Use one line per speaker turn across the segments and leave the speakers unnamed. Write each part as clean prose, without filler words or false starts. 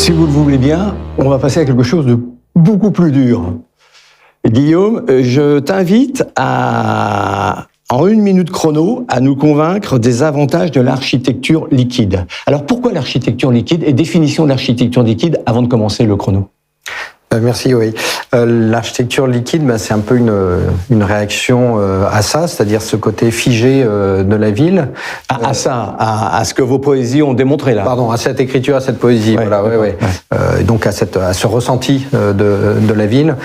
Si vous le voulez bien, on va passer à quelque chose de beaucoup plus dur. Guillaume, je t'invite en 1 minute chrono, à nous convaincre des avantages de l'architecture liquide. Alors pourquoi l'architecture liquide et définition de l'architecture liquide avant de commencer le chrono?
Merci, oui. L'architecture liquide, c'est un peu une réaction à ça, c'est-à-dire ce côté figé de la ville.
À ce que vos poésies ont démontré là.
Pardon, à cette écriture, à cette poésie,
ouais,
voilà, ouais. Donc à ce ressenti de la ville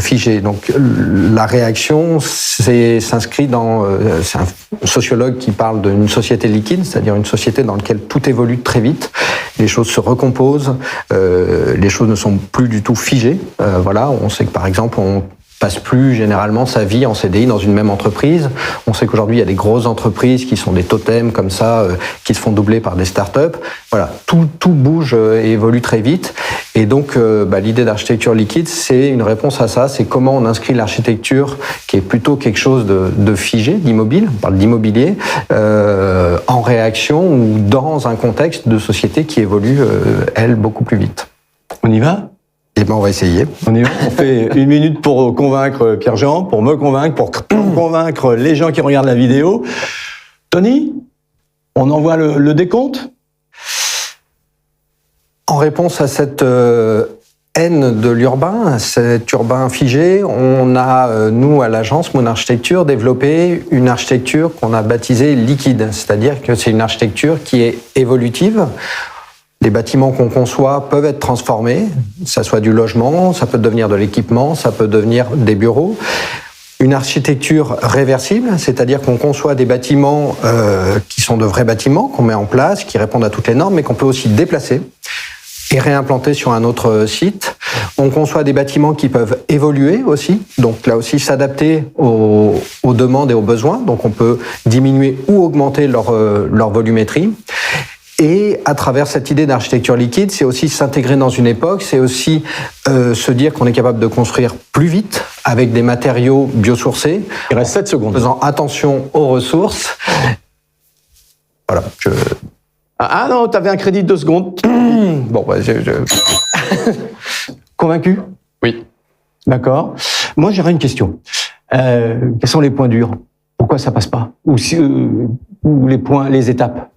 figé. Donc la réaction s'inscrit dans... c'est un sociologue qui parle d'une société liquide, c'est-à-dire une société dans laquelle tout évolue très vite, les choses se recomposent, les choses ne sont plus du tout figées. Voilà, on sait que par exemple, on passe plus généralement sa vie en CDI dans une même entreprise. On sait qu'aujourd'hui, il y a des grosses entreprises qui sont des totems comme ça, qui se font doubler par des startups. Voilà, tout bouge et évolue très vite. Et donc, l'idée d'architecture liquide, c'est une réponse à ça. C'est comment on inscrit l'architecture, qui est plutôt quelque chose de figé, d'immobile, on parle d'immobilier, en réaction ou dans un contexte de société qui évolue, elle, beaucoup plus vite.
On y va ?
Eh ben, on va essayer.
On y va. On fait 1 minute pour convaincre Pierre-Jean, pour me convaincre, pour convaincre les gens qui regardent la vidéo. Tony, on envoie le décompte ?
En réponse à cette haine de l'urbain, cet urbain figé, on a, nous, à l'agence Moon Architecture, développé une architecture qu'on a baptisée liquide. C'est-à-dire que c'est une architecture qui est évolutive. Les bâtiments qu'on conçoit peuvent être transformés, ça soit du logement, ça peut devenir de l'équipement, ça peut devenir des bureaux. Une architecture réversible, c'est-à-dire qu'on conçoit des bâtiments qui sont de vrais bâtiments, qu'on met en place, qui répondent à toutes les normes, mais qu'on peut aussi déplacer et réimplanter sur un autre site. On conçoit des bâtiments qui peuvent évoluer aussi, donc là aussi s'adapter aux demandes et aux besoins, donc on peut diminuer ou augmenter leur volumétrie. Et à travers cette idée d'architecture liquide, c'est aussi s'intégrer dans une époque, c'est aussi se dire qu'on est capable de construire plus vite avec des matériaux biosourcés.
Il reste 7 secondes.
Faisant attention aux ressources. Voilà.
Ah non, t'avais un crédit de 2 secondes.
Bon,
Convaincu ?
Oui.
D'accord. Moi, j'aurais une question. Quels sont les points durs ? Pourquoi ça passe pas ? Ou les étapes ?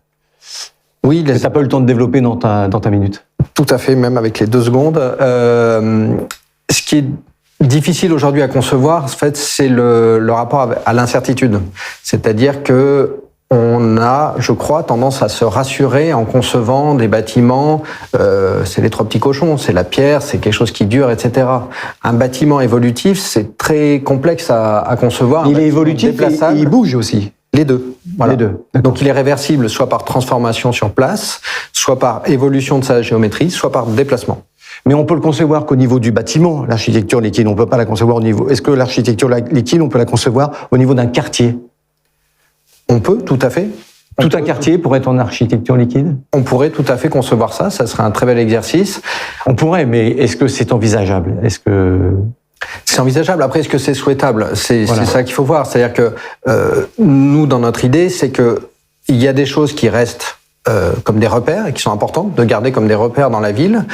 Oui,
t'as pas eu le temps de développer dans ta minute.
Tout à fait, même avec les 2 secondes. Ce qui est difficile aujourd'hui à concevoir, en fait, c'est le rapport à l'incertitude. C'est-à-dire que on a, je crois, tendance à se rassurer en concevant des bâtiments, c'est les 3 petits cochons, c'est la pierre, c'est quelque chose qui dure, etc. Un bâtiment évolutif, c'est très complexe à concevoir.
Il est évolutif et il bouge aussi.
Les deux. Voilà.
Les deux.
Donc il est réversible soit par transformation sur place, soit par évolution de sa géométrie, soit par déplacement.
Mais on peut le concevoir qu'au niveau du bâtiment, l'architecture liquide. On peut pas la concevoir au niveau... Est-ce que l'architecture liquide, on peut la concevoir au niveau d'un quartier ?
On peut, tout à fait.
Tout un quartier pourrait être en architecture liquide ?
On pourrait tout à fait concevoir ça serait un très bel exercice.
On pourrait, mais est-ce que c'est envisageable ?
C'est envisageable. Après, est-ce que c'est souhaitable ? C'est
voilà.
ça qu'il faut voir. C'est-à-dire que nous, dans notre idée, c'est que il y a des choses qui restent comme des repères et qui sont importantes de garder comme des repères dans la ville.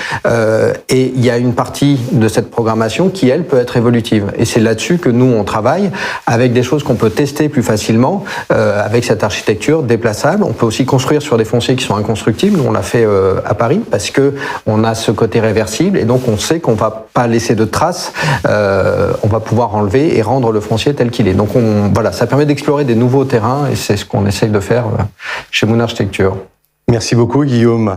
Et il y a une partie de cette programmation qui, elle, peut être évolutive. Et c'est là-dessus que nous, on travaille avec des choses qu'on peut tester plus facilement avec cette architecture déplaçable. On peut aussi construire sur des fonciers qui sont inconstructibles. Nous, on l'a fait à Paris parce que on a ce côté réversible et donc on sait qu'on va pas laisser de traces. On va pouvoir enlever et rendre le foncier tel qu'il est. Donc voilà, ça permet d'explorer des nouveaux terrains et c'est ce qu'on essaye de faire chez Moon Architecture.
Merci beaucoup, Guillaume.